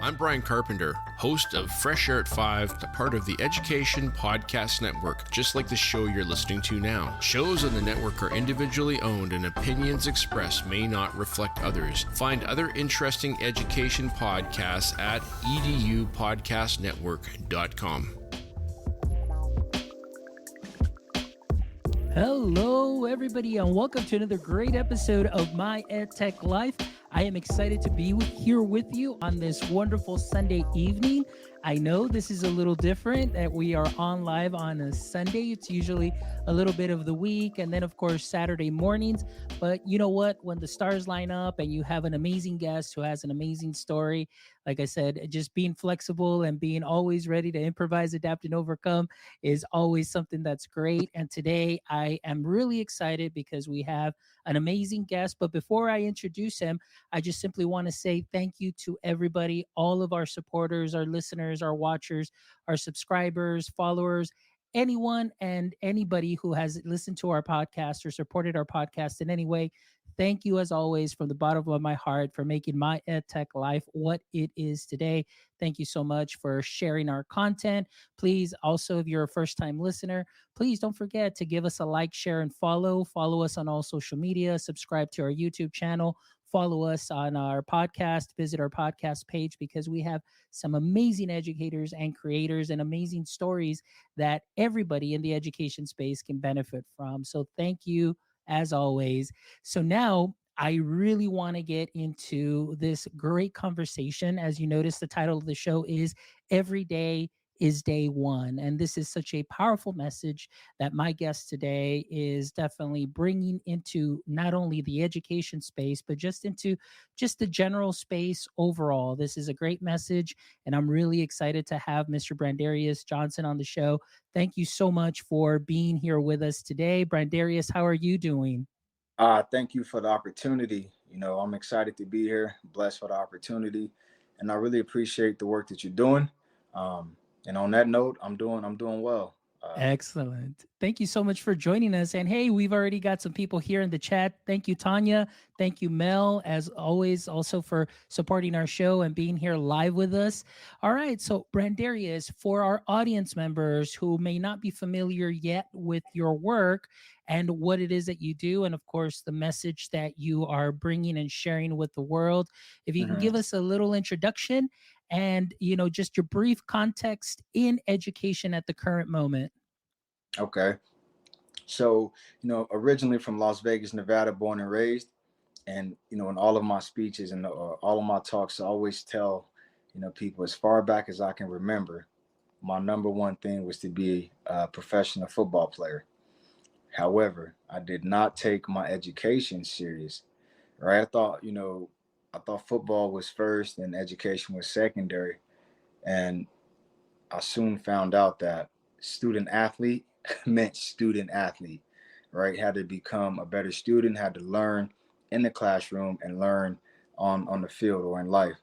I'm Brian Carpenter, host of Fresh Air at 5, a part of the Education Podcast Network, just like the show you're listening to now. Shows on the network are individually owned and opinions expressed may not reflect others. Find other interesting education podcasts at edupodcastnetwork.com. Hello, everybody, and welcome to another great episode of My EdTech Life. I am excited to be here with you on this wonderful Sunday evening. I know this is a little different that we are on live on a Sunday. It's usually a little bit of the week and then, of course, Saturday mornings. But you know what? When the stars line up and you have an amazing guest who has an amazing story, like I said, just being flexible and being always ready to improvise, adapt, and overcome is always something that's great. And today I am really excited because we have an amazing guest. But before I introduce him, I just simply want to say thank you to everybody, all of our supporters, our listeners, our watchers, our subscribers, followers, anyone and anybody who has listened to our podcast or supported our podcast in any way. Thank you, as always, from the bottom of my heart for making My EdTech Life what it is today. Thank you so much for sharing our content. Please, also, if you're a first time listener, please don't forget to give us a like, share, and follow. Follow us on all social media, subscribe to our YouTube channel, follow us on our podcast, visit our podcast page because we have some amazing educators and creators and amazing stories that everybody in the education space can benefit from. So thank you as always. So now I really want to get into this great conversation. As you notice, the title of the show is Every Day is Day One. And this is such a powerful message that my guest today is definitely bringing into not only the education space, but just into just the general space overall. This is a great message, and I'm really excited to have Mr. Brandarius Johnson on the show. Thank you so much for being here with us today. Brandarius, how are you doing? Thank you for the opportunity. I'm excited to be here, blessed for the opportunity, and I really appreciate the work that you're doing. And on that note, I'm doing well. Excellent. Thank you so much for joining us. And hey, we've already got some people here in the chat. Thank you, Tanya. Thank you, Mel, as always, also for supporting our show and being here live with us. All right. So, Brandarius, for our audience members who may not be familiar yet with your work and what it is that you do, and of course, the message that you are bringing and sharing with the world, if you can Mhm. give us a little introduction and just your brief context in education at the current moment. Okay. So, originally from Las Vegas, Nevada, born and raised, and in all of my speeches and all of my talks, I always tell people as far back as I can remember, my number one thing was to be a professional football player. However, I did not take my education serious. Right? I thought football was first and education was secondary. And I soon found out that student athlete meant student athlete, right? Had to become a better student, had to learn in the classroom and learn on the field or in life.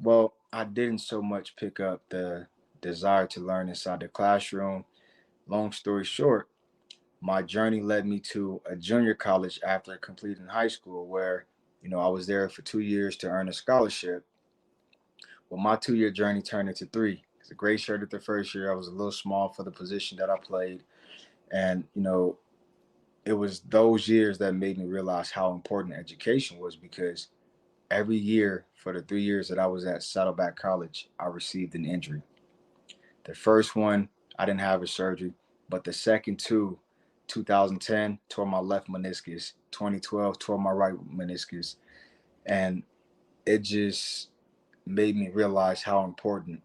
Well, I didn't so much pick up the desire to learn inside the classroom. Long story short, my journey led me to a junior college after completing high school, where I was there for 2 years to earn a scholarship. Well, my 2 year journey turned into three. It's a great shirt at the first year. I was a little small for the position that I played. And, it was those years that made me realize how important education was, because every year for the 3 years that I was at Saddleback College, I received an injury. The first one, I didn't have a surgery, but the second two, 2010, tore my left meniscus, 2012, tore my right meniscus. And it just made me realize how important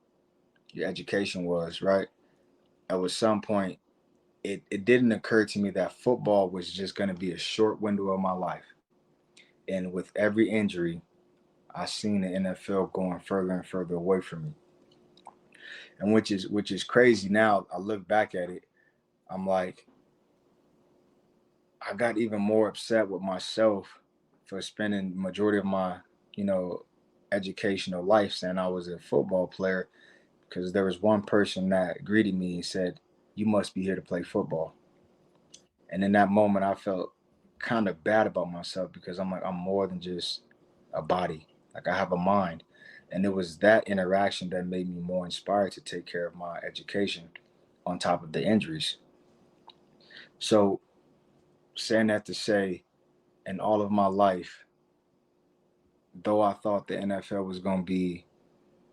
your education was, right? At some point, it didn't occur to me that football was just going to be a short window of my life. And with every injury, I seen the NFL going further and further away from me. And which is crazy. Now I look back at it, I'm like, I got even more upset with myself for spending the majority of my, you know, educational life saying I was a football player, because there was one person that greeted me and said, "You must be here to play football." And in that moment, I felt kind of bad about myself, because I'm like, I'm more than just a body. Like, I have a mind. And it was that interaction that made me more inspired to take care of my education on top of the injuries. So, saying that to say, in all of my life, though I thought the NFL was going to be,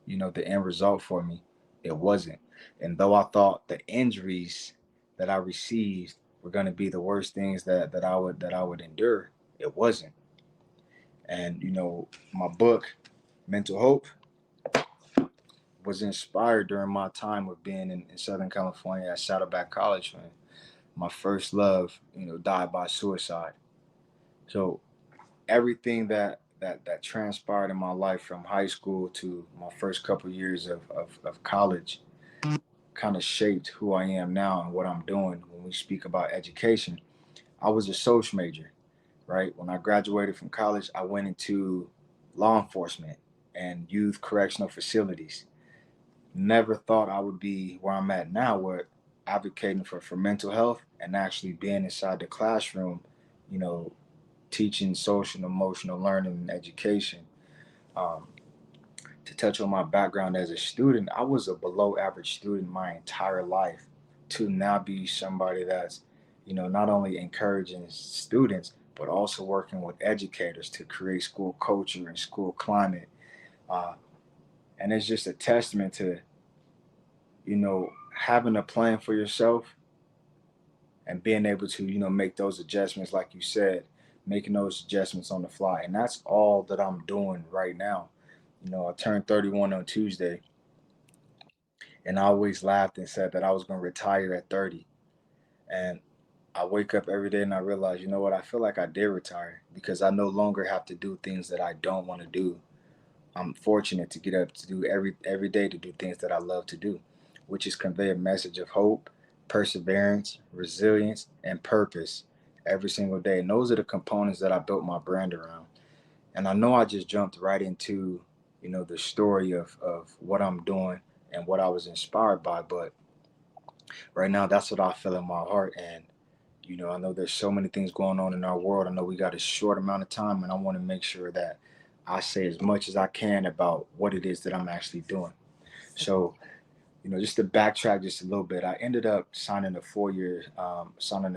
the end result for me, it wasn't. And though I thought the injuries that I received were going to be the worst things that I would endure, it wasn't. And my book, Mental Hope, was inspired during my time of being in Southern California at Saddleback College when my first love, died by suicide. So everything that transpired in my life from high school to my first couple years of college kind of shaped who I am now and what I'm doing when we speak about education. I was a social major, right? When I graduated from college, I went into law enforcement and youth correctional facilities. Never thought I would be where I'm at now, where advocating for mental health and actually being inside the classroom, you know, teaching social and emotional learning and education. Um, to touch on my background as a student, I was a below average student my entire life. To now be somebody that's, not only encouraging students, but also working with educators to create school culture and school climate. Uh, and it's just a testament to, having a plan for yourself and being able to, make those adjustments, like you said, making those adjustments on the fly. And that's all that I'm doing right now. I turned 31 on Tuesday, and I always laughed and said that I was going to retire at 30. And I wake up every day and I realize, you know what, I feel like I did retire because I no longer have to do things that I don't want to do. I'm fortunate to get up to do every day to do things that I love to do, which is convey a message of hope, perseverance, resilience, and purpose every single day. And those are the components that I built my brand around. And I know I just jumped right into, the story of what I'm doing and what I was inspired by, but right now that's what I feel in my heart. And I know there's so many things going on in our world. I know we got a short amount of time, and I want to make sure that I say as much as I can about what it is that I'm actually doing. So, just to backtrack just a little bit, I ended up signing a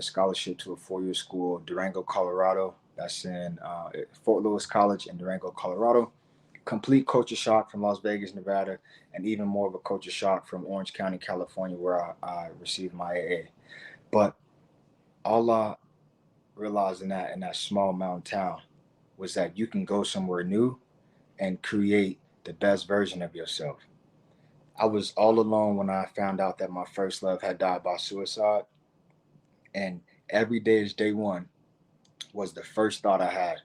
scholarship to a 4-year school, Durango, Colorado. That's in Fort Lewis College in Durango, Colorado. Complete culture shock from Las Vegas, Nevada, and even more of a culture shock from Orange County, California, where I received my AA. But all I realized in that small mountain town was that you can go somewhere new and create the best version of yourself. I was all alone when I found out that my first love had died by suicide, and every day is day one was the first thought I had,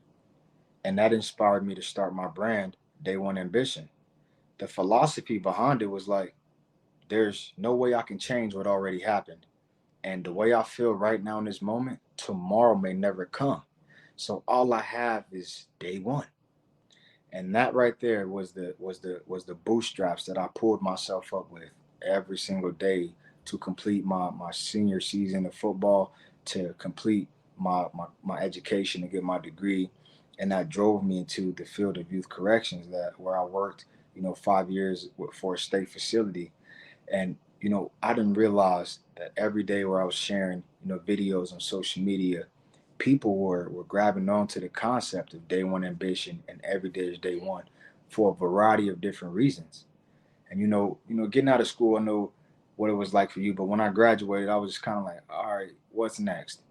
and that inspired me to start my brand, Day One Ambition. The philosophy behind it was like, there's no way I can change what already happened, and the way I feel right now in this moment, tomorrow may never come. So all I have is day one. And that right there was the bootstraps that I pulled myself up with every single day to complete my senior season of football, to complete my education to get my degree. And that drove me into the field of youth corrections, that where I worked 5 years for a state facility. And I didn't realize that every day where I was sharing videos on social media, people were grabbing on to the concept of day one ambition and every day is day one for a variety of different reasons. And getting out of school, I know what it was like for you, but when I graduated, I was just kind of like, all right, what's next?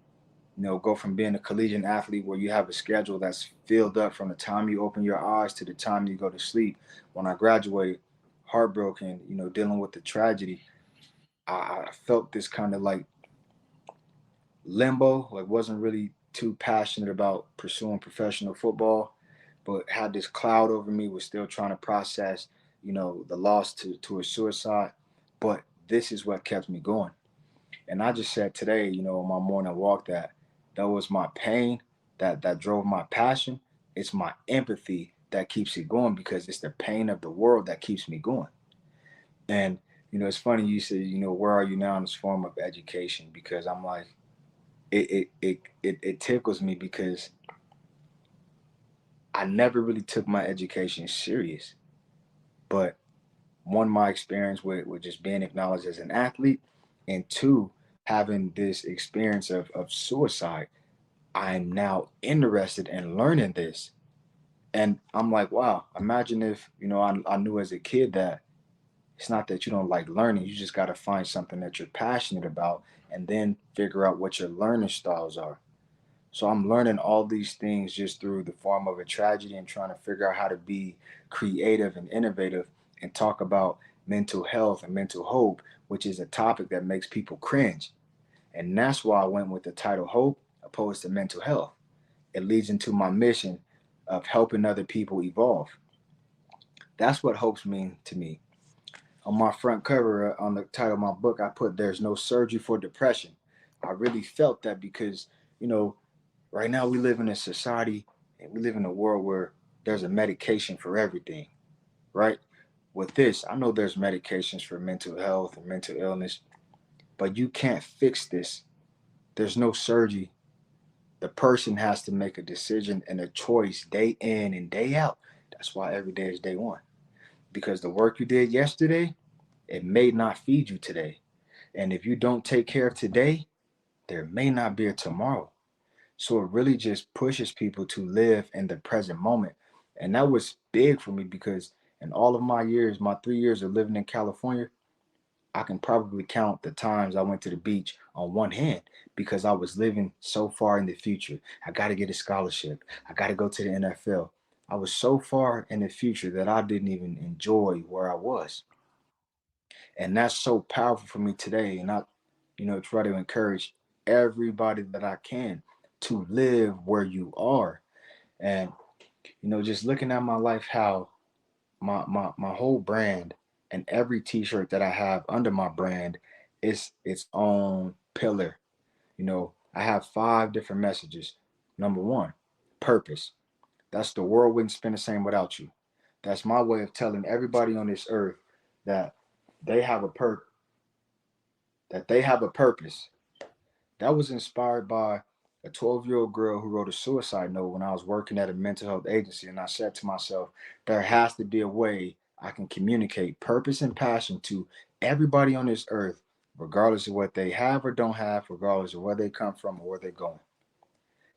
Go from being a collegiate athlete where you have a schedule that's filled up from the time you open your eyes to the time you go to sleep. When I graduated, heartbroken, dealing with the tragedy, I felt this kind of like limbo, like wasn't really too passionate about pursuing professional football, but had this cloud over me, was still trying to process, the loss to a suicide. But this is what kept me going. And I just said today, on my morning walk, that was my pain that drove my passion. It's my empathy that keeps it going because it's the pain of the world that keeps me going. And it's funny you said, where are you now in this form of education? Because I'm like, it tickles me because I never really took my education serious. But one, my experience with just being acknowledged as an athlete, and two, having this experience of suicide, I'm now interested in learning this. And I'm like, wow, imagine if, I knew as a kid that it's not that you don't like learning, you just got to find something that you're passionate about and then figure out what your learning styles are. So I'm learning all these things just through the form of a tragedy and trying to figure out how to be creative and innovative and talk about mental health and mental hope, which is a topic that makes people cringe. And that's why I went with the title Hope opposed to mental health. It leads into my mission of helping other people evolve. That's what hopes mean to me. On my front cover, on the title of my book, I put "There's no surgery for depression." I really felt that because, you know, right now we live in a society and we live in a world where there's a medication for everything, right? With this, I know there's medications for mental health and mental illness, but you can't fix this. There's no surgery. The person has to make a decision and a choice day in and day out. That's why every day is day one. Because the work you did yesterday, it may not feed you today. And if you don't take care of today, there may not be a tomorrow. So it really just pushes people to live in the present moment. And that was big for me because in all of my years, my 3 years of living in California, I can probably count the times I went to the beach on one hand because I was living so far in the future. I got to get a scholarship. I got to go to the NFL. I was so far in the future that I didn't even enjoy where I was. And that's so powerful for me today. And I, try to encourage everybody that I can to live where you are. And, just looking at my life, how my whole brand and every t-shirt that I have under my brand is its own pillar. I have 5 different messages. Number one, purpose. That's the world wouldn't spin the same without you. That's my way of telling everybody on this earth that they have a purpose. That was inspired by a 12-year-old girl who wrote a suicide note when I was working at a mental health agency. And I said to myself, there has to be a way I can communicate purpose and passion to everybody on this earth, regardless of what they have or don't have, regardless of where they come from or where they're going.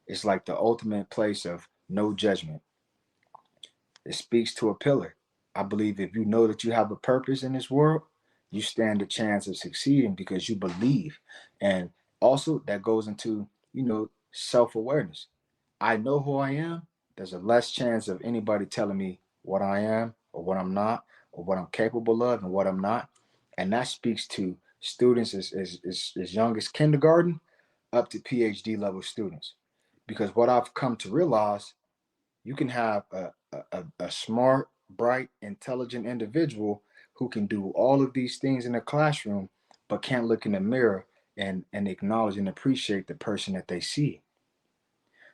It's like the ultimate place of no judgment. It speaks to a pillar. I believe if you know that you have a purpose in this world, you stand a chance of succeeding because you believe. And also that goes into, self-awareness. I know who I am. There's a less chance of anybody telling me what I am or what I'm not or what I'm capable of and what I'm not. And that speaks to students as young as kindergarten up to PhD level students. Because what I've come to realize, you can have a smart, bright, intelligent individual who can do all of these things in a classroom, but can't look in the mirror and acknowledge and appreciate the person that they see.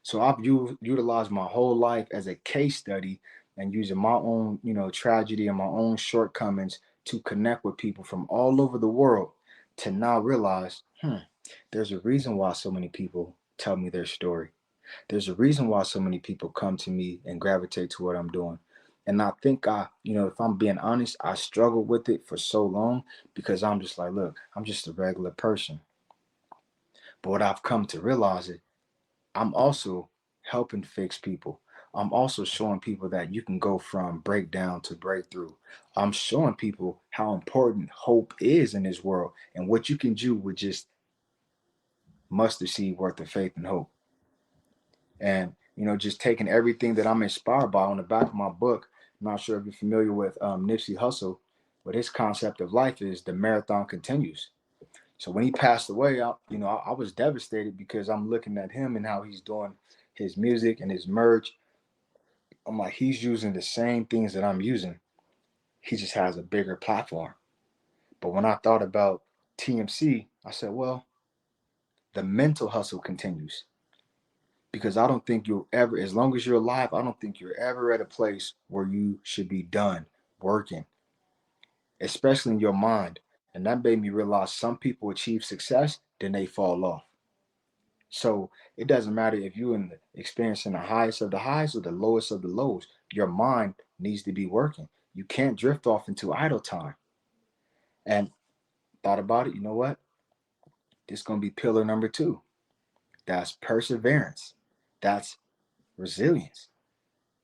So I've utilized my whole life as a case study and using my own, tragedy and my own shortcomings to connect with people from all over the world to now realize, there's a reason why so many people tell me their story. There's a reason why so many people come to me and gravitate to what I'm doing. And I think if I'm being honest, I struggled with it for so long because I'm just like, look, I'm just a regular person. But what I've come to realize is I'm also helping fix people. I'm also showing people that you can go from breakdown to breakthrough. I'm showing people how important hope is in this world and what you can do with just mustard seed worth of faith and hope. And just taking everything that I'm inspired by. On the back of my book, I'm not sure if you're familiar with Nipsey Hussle, but his concept of life is the marathon continues. So when he passed away, I was devastated because I'm looking at him and how he's doing his music and his merch. I'm like, he's using the same things that I'm using. He just has a bigger platform. But when I thought about TMC, I said, well, the mental hustle continues. Because I don't think you'll ever, as long as you're alive, I don't think you're ever at a place where you should be done working, especially in your mind. And that made me realize some people achieve success, then they fall off. So it doesn't matter if you're experiencing the highest of the highs or the lowest of the lows, your mind needs to be working. You can't drift off into idle time. And thought about it, you know what? This is going to be pillar number 2. That's perseverance. That's resilience.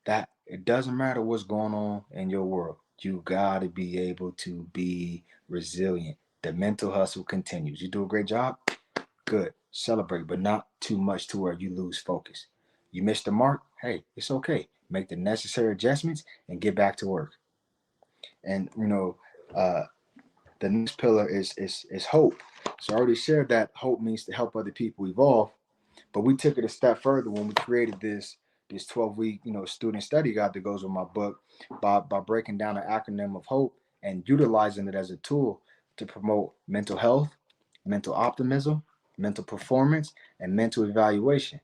That it doesn't matter what's going on in your world. You got to be able to be resilient. The mental hustle continues. You do a great job? Good. Celebrate, but not too much to where you lose focus. You missed the mark? Hey, it's okay. Make the necessary adjustments and get back to work. And the next pillar is hope. So I already shared that hope means to help other people evolve, but we took it a step further when we created this 12-week student study guide that goes with my book by breaking down an acronym of hope and utilizing it as a tool to promote mental health, mental optimism, mental performance, and mental evaluation.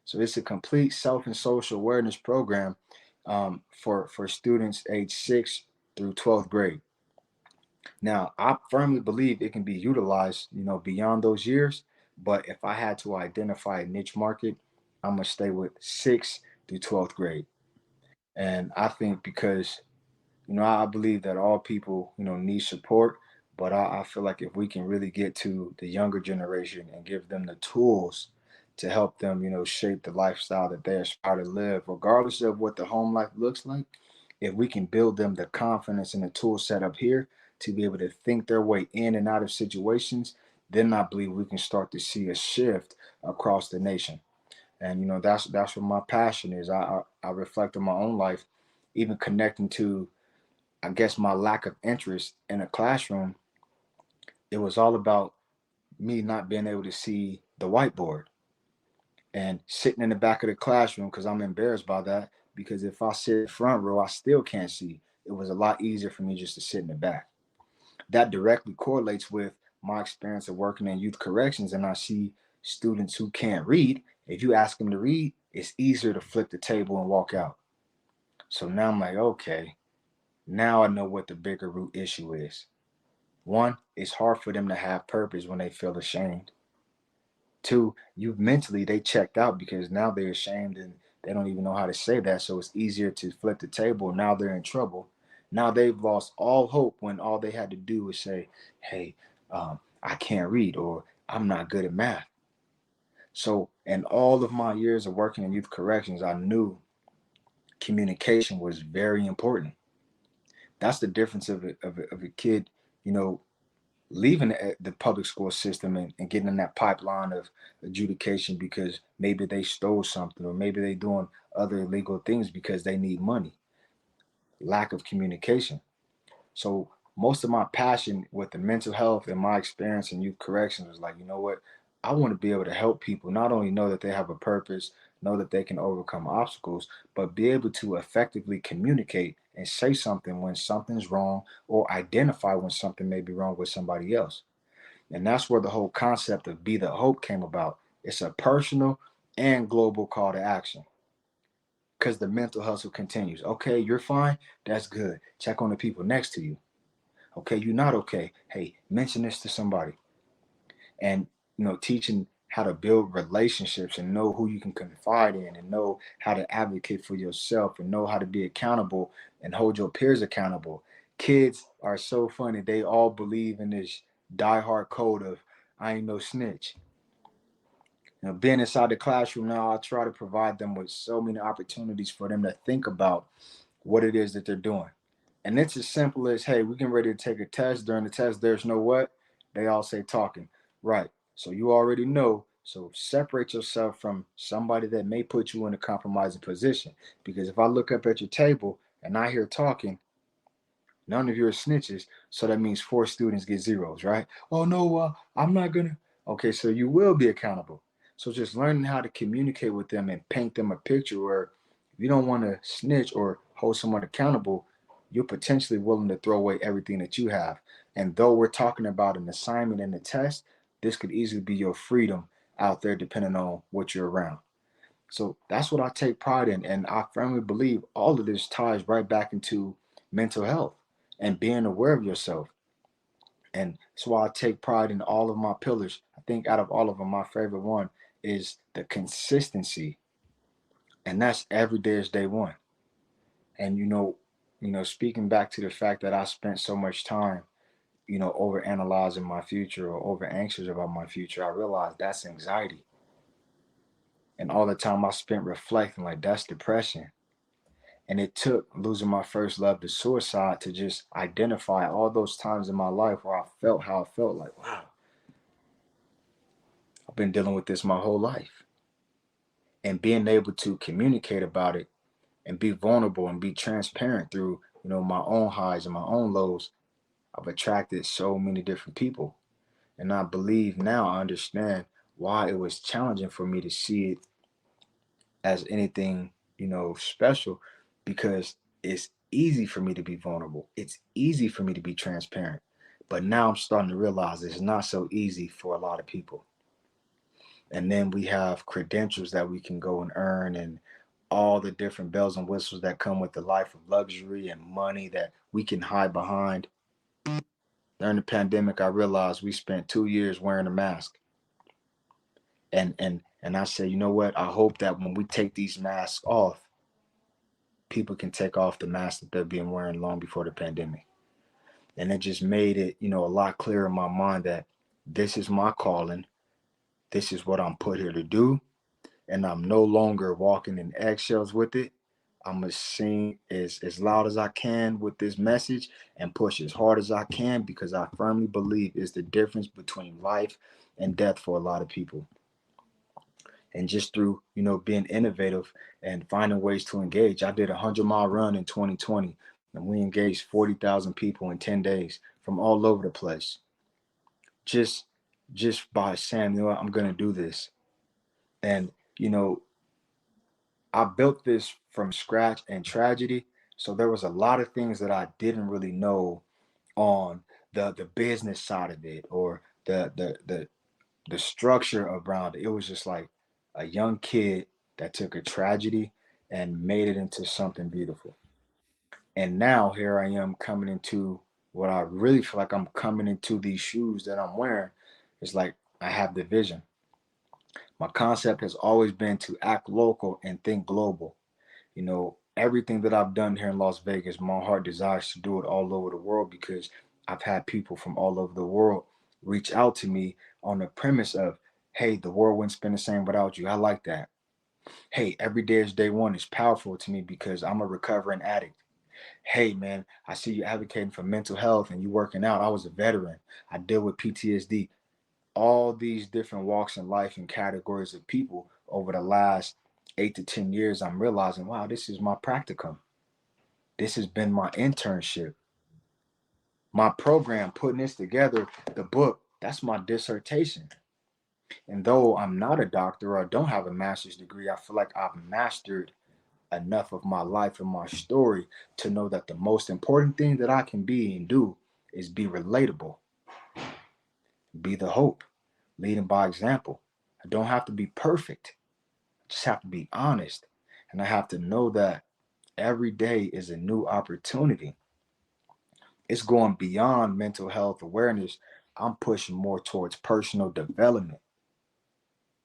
So it's a complete self and social awareness program for students age 6 through 12th grade. Now, I firmly believe it can be utilized, beyond those years. But if I had to identify a niche market, I'm gonna stay with 6th through 12th grade. And I think because, I believe that all people, need support. But I feel like if we can really get to the younger generation and give them the tools to help them, shape the lifestyle that they aspire to live, regardless of what the home life looks like, if we can build them the confidence and the tool set up here to be able to think their way in and out of situations, then I believe we can start to see a shift across the nation. And that's what my passion is. I reflect on my own life, even connecting to, I guess, my lack of interest in a classroom. It was all about me not being able to see the whiteboard and sitting in the back of the classroom because I'm embarrassed by that. Because if I sit in the front row, I still can't see. It was a lot easier for me just to sit in the back. That directly correlates with my experience of working in youth corrections, and I see students who can't read. If you ask them to read, it's easier to flip the table and walk out. So now I'm like, okay, now I know what the bigger root issue is. One, it's hard for them to have purpose when they feel ashamed. Two, you mentally they checked out because now they're ashamed and they don't even know how to say that. So it's easier to flip the table. Now they're in trouble. Now they've lost all hope when all they had to do was say, hey, I can't read or I'm not good at math. So in all of my years of working in youth corrections, I knew communication was very important. That's the difference of a kid, you know, leaving the public school system and getting in that pipeline of adjudication because maybe they stole something or maybe they doing other illegal things because they need money. Lack of communication. So most of my passion with the mental health and my experience in youth corrections was like, you know what? I want to be able to help people not only know that they have a purpose, know that they can overcome obstacles, but be able to effectively communicate and say something when something's wrong or identify when something may be wrong with somebody else. And that's where the whole concept of Be the Hope came about. It's a personal and global call to action because the mental hustle continues. Okay, you're fine. That's good. Check on the people next to you. Okay, you're not okay. Hey, mention this to somebody. And teaching how to build relationships and know who you can confide in and know how to advocate for yourself and know how to be accountable and hold your peers accountable. Kids are so funny. They all believe in this diehard code of I ain't no snitch. Being inside the classroom now, I try to provide them with so many opportunities for them to think about what it is that they're doing. And it's as simple as, hey, we're getting ready to take a test. During the test, there's no what? They all say talking. Right. So you already know. So separate yourself from somebody that may put you in a compromising position. Because if I look up at your table and I hear talking, none of you are snitches. So that means 4 students get zeros, right? Oh, no, I'm not going to. Okay, so you will be accountable. So just learning how to communicate with them and paint them a picture where if you don't want to snitch or hold someone accountable, you're potentially willing to throw away everything that you have. And though we're talking about an assignment and a test, this could easily be your freedom out there depending on what you're around. So that's what I take pride in. And I firmly believe all of this ties right back into mental health and being aware of yourself. And that's why I take pride in all of my pillars. I think out of all of them, my favorite one is the consistency. And that's every day is day one. And speaking back to the fact that I spent so much time, over analyzing my future or over anxious about my future, I realized that's anxiety. And all the time I spent reflecting, like, that's depression. And it took losing my first love to suicide to just identify all those times in my life where I felt how I felt, like, wow, I've been dealing with this my whole life. And being able to communicate about it and be vulnerable and be transparent through, my own highs and my own lows, I've attracted so many different people. And I believe now I understand why it was challenging for me to see it as anything, special, because it's easy for me to be vulnerable. It's easy for me to be transparent. But now I'm starting to realize it's not so easy for a lot of people. And then we have credentials that we can go and earn, and all the different bells and whistles that come with the life of luxury and money that we can hide behind. During the pandemic, I realized we spent 2 years wearing a mask. And I said, you know what? I hope that when we take these masks off, people can take off the mask that they've been wearing long before the pandemic. And it just made it, a lot clearer in my mind that this is my calling. This is what I'm put here to do. And I'm no longer walking in eggshells with it. I'm going to sing as loud as I can with this message and push as hard as I can, because I firmly believe it's the difference between life and death for a lot of people. And just through, being innovative and finding ways to engage. I did a 100-mile run in 2020, and we engaged 40,000 people in 10 days from all over the place. Just by saying, I'm going to do this. And, I built this from scratch and tragedy. So there was a lot of things that I didn't really know on the business side of it, or the structure around it. It was just like a young kid that took a tragedy and made it into something beautiful. And now here I am coming into what I really feel like I'm coming into these shoes that I'm wearing. It's like I have the vision. My concept has always been to act local and think global. Everything that I've done here in Las Vegas, my heart desires to do it all over the world, because I've had people from all over the world reach out to me on the premise of, hey, the world wouldn't spin the same without you. I like that. Hey, every day is day one is powerful to me because I'm a recovering addict. Hey, man, I see you advocating for mental health and you working out. I was a veteran. I deal with PTSD. All these different walks in life and categories of people over the last 8 to 10 years, I'm realizing, wow, this is my practicum. This has been my internship. My program, putting this together, the book, that's my dissertation. And though I'm not a doctor or don't have a master's degree, I feel like I've mastered enough of my life and my story to know that the most important thing that I can be and do is be relatable, be the hope, leading by example. I don't have to be perfect. I just have to be honest. And I have to know that every day is a new opportunity. It's going beyond mental health awareness. I'm pushing more towards personal development.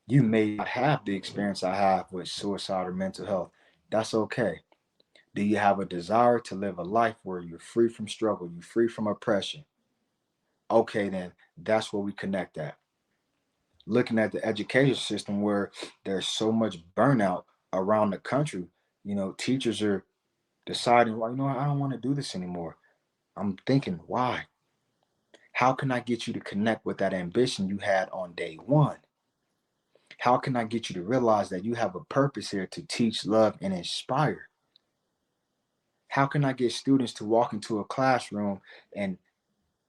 You may not have the experience I have with suicide or mental health. That's okay. Do you have a desire to live a life where you're free from struggle, you're free from oppression? Okay, then that's where we connect at. Looking at the education system where there's so much burnout around the country, teachers are deciding, well, I don't want to do this anymore. I'm thinking, why? How can I get you to connect with that ambition you had on day one? How can I get you to realize that you have a purpose here to teach, love, and inspire? How can I get students to walk into a classroom and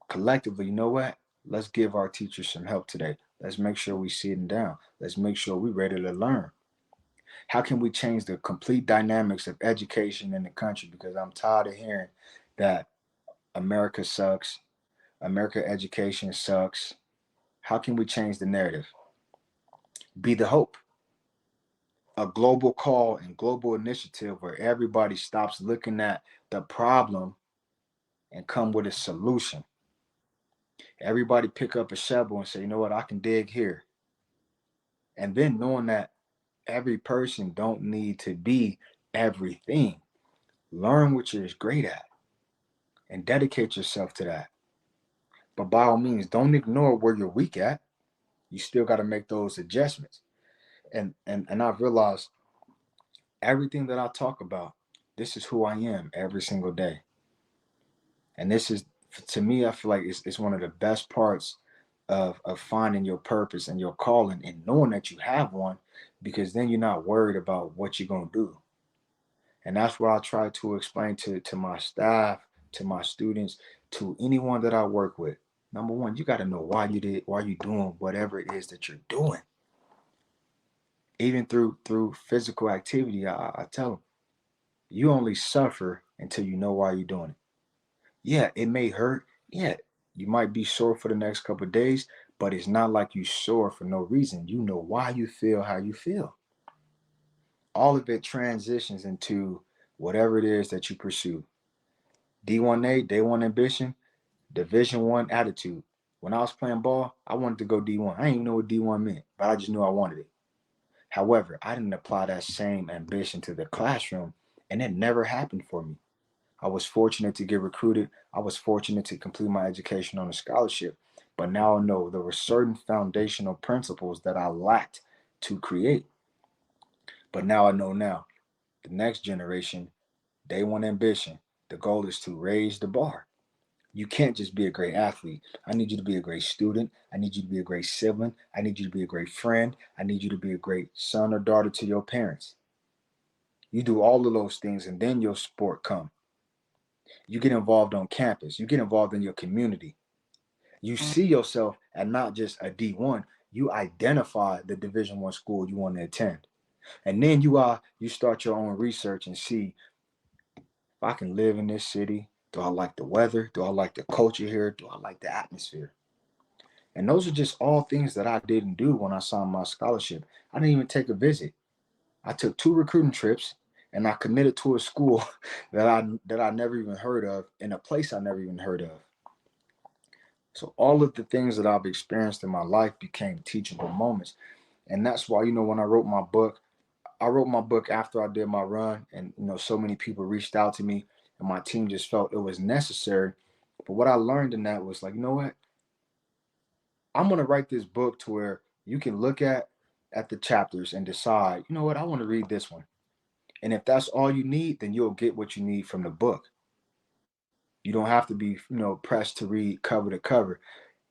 collectively, you know what? Let's give our teachers some help today. Let's make sure we sit them down. Let's make sure we're ready to learn. How can we change the complete dynamics of education in the country? Because I'm tired of hearing that America sucks, America education sucks. How can we change the narrative? Be the hope. A global call and global initiative where everybody stops looking at the problem and come with a solution. Everybody pick up a shovel and say, you know what, I can dig here. And then knowing that every person don't need to be everything. Learn what you're great at and dedicate yourself to that. But by all means, don't ignore where you're weak at. You still got to make those adjustments. And I've realized everything that I talk about, this is who I am every single day. And this is, to me, I feel like it's one of the best parts of finding your purpose and your calling and knowing that you have one, because then you're not worried about what you're going to do. And that's what I try to explain to my staff, to my students, to anyone that I work with. Number one, you got to know why you're doing whatever it is that you're doing. Even through physical activity, I tell them, you only suffer until you know why you're doing it. Yeah, it may hurt. Yeah, you might be sore for the next couple of days, but it's not like you sore for no reason. You know why you feel how you feel. All of it transitions into whatever it is that you pursue. D1A, day one ambition, Division One attitude. When I was playing ball, I wanted to go D1. I didn't even know what D1 meant, but I just knew I wanted it. However, I didn't apply that same ambition to the classroom, and it never happened for me. I was fortunate to get recruited. I was fortunate to complete my education on a scholarship. But now I know there were certain foundational principles that I lacked to create. But now I know now, the next generation, day one ambition, the goal is to raise the bar. You can't just be a great athlete. I need you to be a great student. I need you to be a great sibling. I need you to be a great friend. I need you to be a great son or daughter to your parents. You do all of those things, and then your sport come. You get involved on campus. You get involved in your community. You see yourself as not just a D1. You identify the Division One school you want to attend, and then you start your own research and see, if I can live in this city. Do I like the weather? Do I like the culture here? Do I like the atmosphere? And those are just all things that I didn't do when I signed my scholarship. I didn't even take a visit. I took 2 recruiting trips, and I committed to a school that I never even heard of, in a place I never even heard of. So all of the things that I've experienced in my life became teachable moments. And that's why, when I wrote my book after I did my run, and so many people reached out to me, and my team just felt it was necessary. But what I learned in that was like, you know what? I'm going to write this book to where you can look at the chapters and decide, you know what, I want to read this one. And if that's all you need, then you'll get what you need from the book. You don't have to be, pressed to read cover to cover.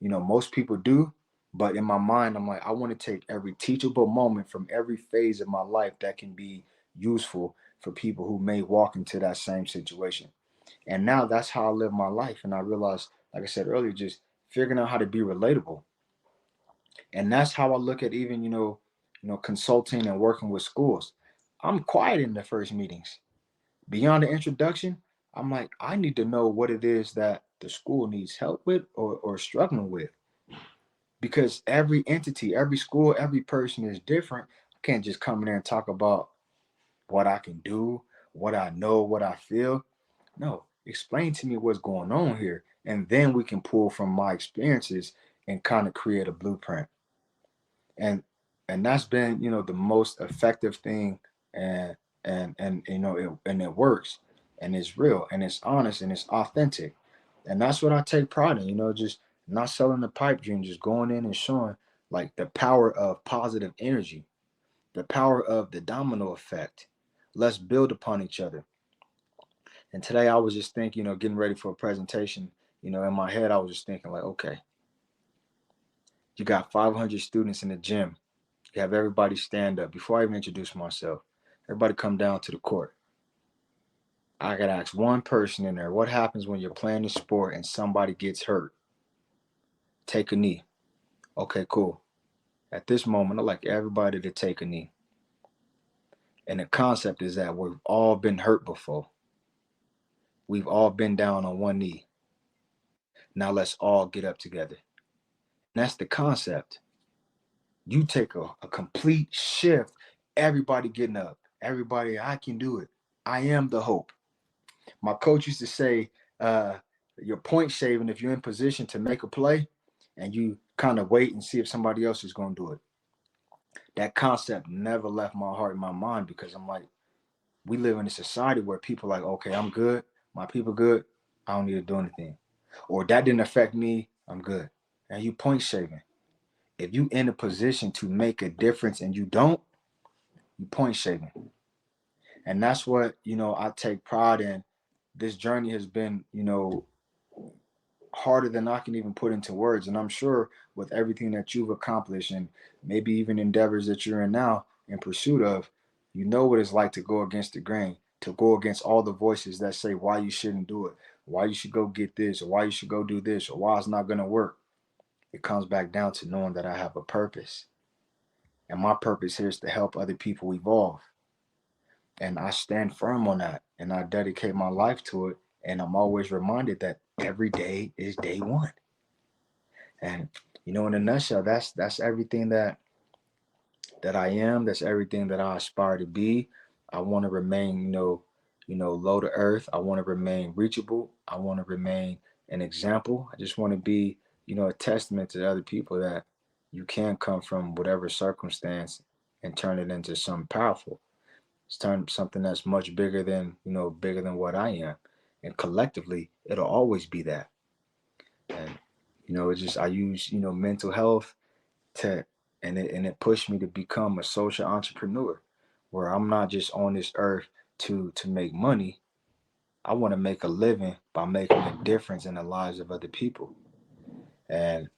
Most people do, but in my mind, I'm like, I want to take every teachable moment from every phase of my life that can be useful for people who may walk into that same situation. And now that's how I live my life. And I realized, like I said earlier, just figuring out how to be relatable. And that's how I look at even, consulting and working with schools. I'm quiet in the first meetings. Beyond the introduction, I'm like, I need to know what it is that the school needs help with, or struggling with. Because every entity, every school, every person is different. I can't just come in there and talk about what I can do, what I know, what I feel. No, explain to me what's going on here. And then we can pull from my experiences and kind of create a blueprint. And that's been, the most effective thing. And it works, and it's real, and it's honest, and it's authentic. And that's what I take pride in, just not selling the pipe dream, just going in and showing like the power of positive energy, the power of the domino effect. Let's build upon each other. And today I was just thinking, getting ready for a presentation, in my head, I was just thinking like, okay, you got 500 students in the gym. You have everybody stand up. Before I even introduce myself, everybody come down to the court. I got to ask one person in there, what happens when you're playing the sport and somebody gets hurt? Take a knee. Okay, cool. At this moment, I'd like everybody to take a knee. And the concept is that we've all been hurt before. We've all been down on one knee. Now let's all get up together. And that's the concept. You take a complete shift, everybody getting up. Everybody, I can do it. I am the hope. My coach used to say, you're point shaving if you're in position to make a play and you kind of wait and see if somebody else is going to do it. That concept never left my heart and my mind, because I'm like, we live in a society where people are like, okay, I'm good, my people good, I don't need to do anything. Or that didn't affect me, I'm good. And you point shaving. If you in a position to make a difference and you don't, you point shaving. And that's what, I take pride in. This journey has been, harder than I can even put into words. And I'm sure with everything that you've accomplished and maybe even endeavors that you're in now in pursuit of, you know what it's like to go against the grain, to go against all the voices that say why you shouldn't do it, why you should go get this, or why you should go do this, or why it's not going to work. It comes back down to knowing that I have a purpose. And my purpose here is to help other people evolve. And I stand firm on that and I dedicate my life to it. And I'm always reminded that every day is day one. And in a nutshell, that's everything that I am. That's everything that I aspire to be. I want to remain, low to earth. I want to remain reachable. I want to remain an example. I just want to be, a testament to other people that you can come from whatever circumstance and turn it into something powerful. It's turned something that's much bigger than what I am. And collectively, it'll always be that. And it's just I use mental health to and it pushed me to become a social entrepreneur, where I'm not just on this earth to make money. I want to make a living by making a difference in the lives of other people. And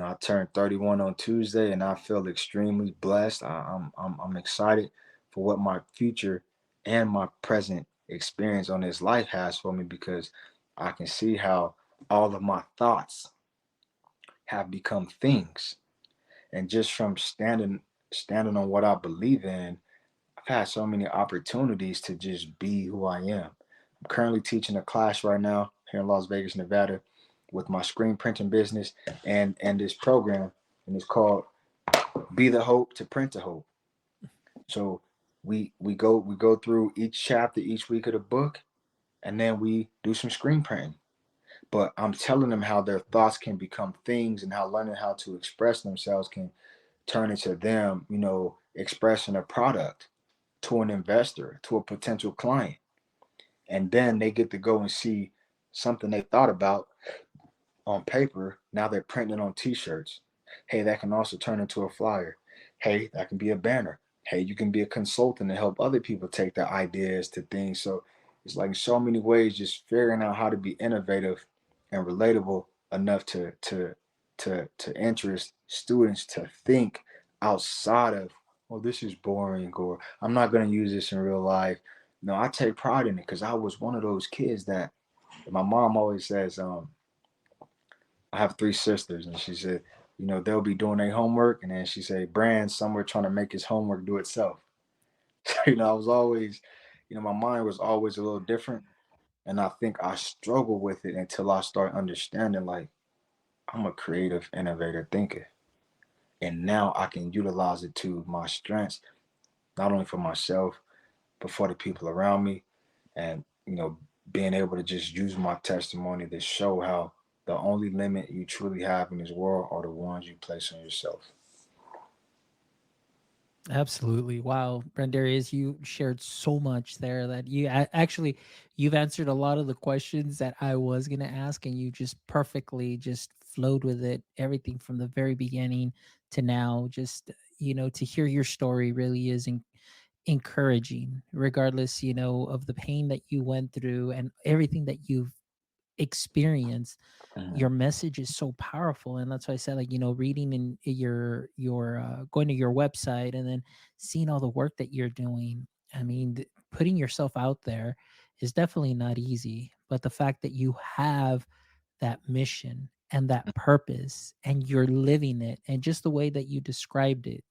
I turned 31 on Tuesday, and I feel extremely blessed. I'm excited for what my future and my present experience on this life has for me, because I can see how all of my thoughts have become things. And just from standing on what I believe in, I've had so many opportunities to just be who I am. I'm currently teaching a class right now here in Las Vegas, Nevada, with my screen printing business and this program, and it's called Be the Hope to Print the Hope. So we go through each chapter each week of the book, and then we do some screen printing. But I'm telling them how their thoughts can become things, and how learning how to express themselves can turn into them, expressing a product to an investor, to a potential client. And then they get to go and see something they thought about on paper. Now they're printing it on t-shirts. Hey, that can also turn into a flyer. Hey, that can be a banner. Hey, you can be a consultant to help other people take their ideas to things. So it's like so many ways, just figuring out how to be innovative and relatable enough to interest students to think outside of, well, this is boring, or I'm not going to use this in real life. No, I take pride in it, because I was one of those kids that my mom always says, I have three sisters, and she said, they'll be doing their homework, and then she said, Brand's somewhere trying to make his homework do itself. So, I was always, my mind was always a little different. And I think I struggled with it until I started understanding, like, I'm a creative, innovative thinker. And now I can utilize it to my strengths, not only for myself, but for the people around me. And, being able to just use my testimony to show how the only limit you truly have in this world are the ones you place on yourself. Absolutely. Wow, Brandarius, you shared so much there that actually you've answered a lot of the questions that I was going to ask, and you just perfectly just flowed with it. Everything from the very beginning to now, just to hear your story really is encouraging, regardless of the pain that you went through and everything that you've experienced. Mhm. Your message is so powerful, and that's why I said, like, reading in your going to your website and then seeing all the work that you're doing. I mean, putting yourself out there is definitely not easy, but the fact that you have that mission and that purpose and you're living it, and just the way that you described it,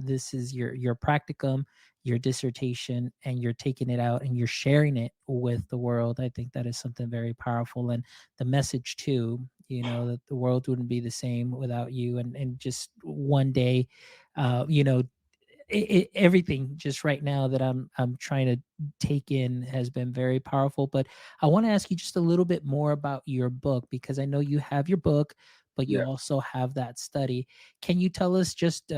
this is your practicum, your dissertation, and you're taking it out and you're sharing it with the world. I think that is something very powerful. And the message too, that the world wouldn't be the same without you. And just one day, uh you know everything just right now that I'm trying to take in has been very powerful. But I want to ask you just a little bit more about your book, because I know you have your book, but you Yeah. also have that study. Can you tell us just,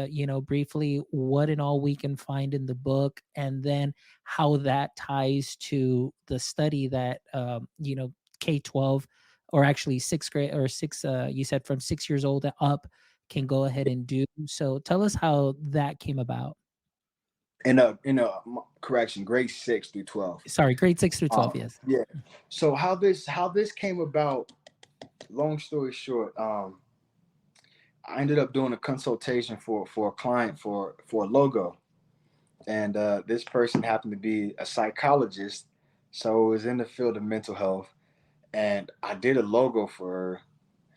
briefly what and all we can find in the book, and then how that ties to the study that, K-12, or actually sixth grade or six, you said from 6 years old up, can go ahead and do. So tell us how that came about. Correction, grade 6 through 12. Sorry, grade 6 through 12. Yes. Yeah. So how this came about, long story short, I ended up doing a consultation for a client for a logo. And this person happened to be a psychologist, so it was in the field of mental health. And I did a logo for her,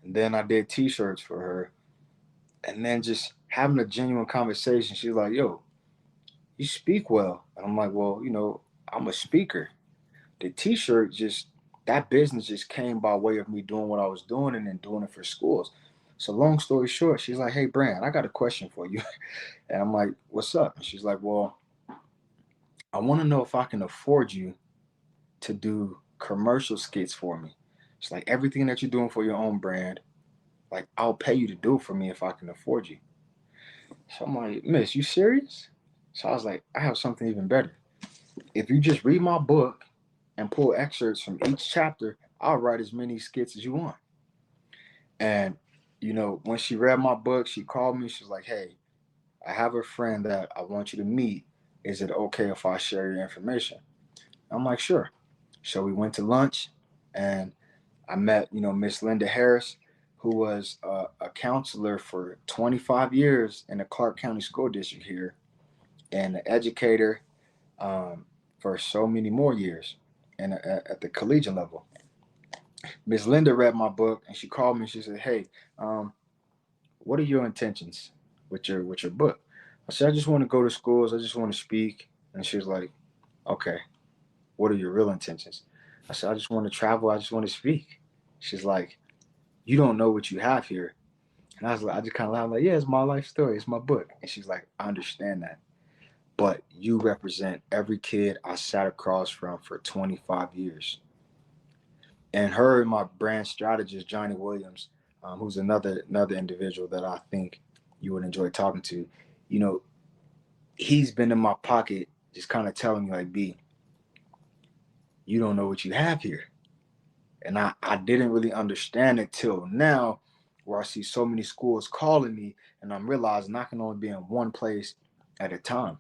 and then I did t-shirts for her, and then just having a genuine conversation. She's like, yo, you speak well. And I'm like, well, I'm a speaker. The t-shirt, just that business just came by way of me doing what I was doing and then doing it for schools. So long story short, she's like, hey Brand, I got a question for you. And I'm like, what's up? And she's like, well, I want to know if I can afford you to do commercial skits for me. It's like everything that you're doing for your own brand, like I'll pay you to do it for me if I can afford you. So I'm like, Miss, you serious? So I was like, I have something even better. If you just read my book and pull excerpts from each chapter, I'll write as many skits as you want. And when she read my book, she called me. She's like, hey, I have a friend that I want you to meet. Is it okay if I share your information? I'm like, sure. So we went to lunch, and I met, Miss Linda Harris, who was a counselor for 25 years in the Clark County School District here, and an educator for so many more years, and at the collegiate level. Miss Linda read my book, and she called me. And she said, "Hey, what are your intentions with your book?" I said, "I just want to go to schools. I just want to speak." And she was like, "Okay, what are your real intentions?" I said, "I just want to travel. I just want to speak." She's like, "You don't know what you have here." And I was like, I just kind of laughed, like, "Yeah, it's my life story. It's my book." And she's like, "I understand that, but you represent every kid I sat across from for 25 years." And her and my brand strategist, Johnny Williams, who's another individual that I think you would enjoy talking to, you know, he's been in my pocket just kind of telling me, like, B, you don't know what you have here. And I didn't really understand it till now, where I see so many schools calling me, and I'm realizing I can only be in one place at a time.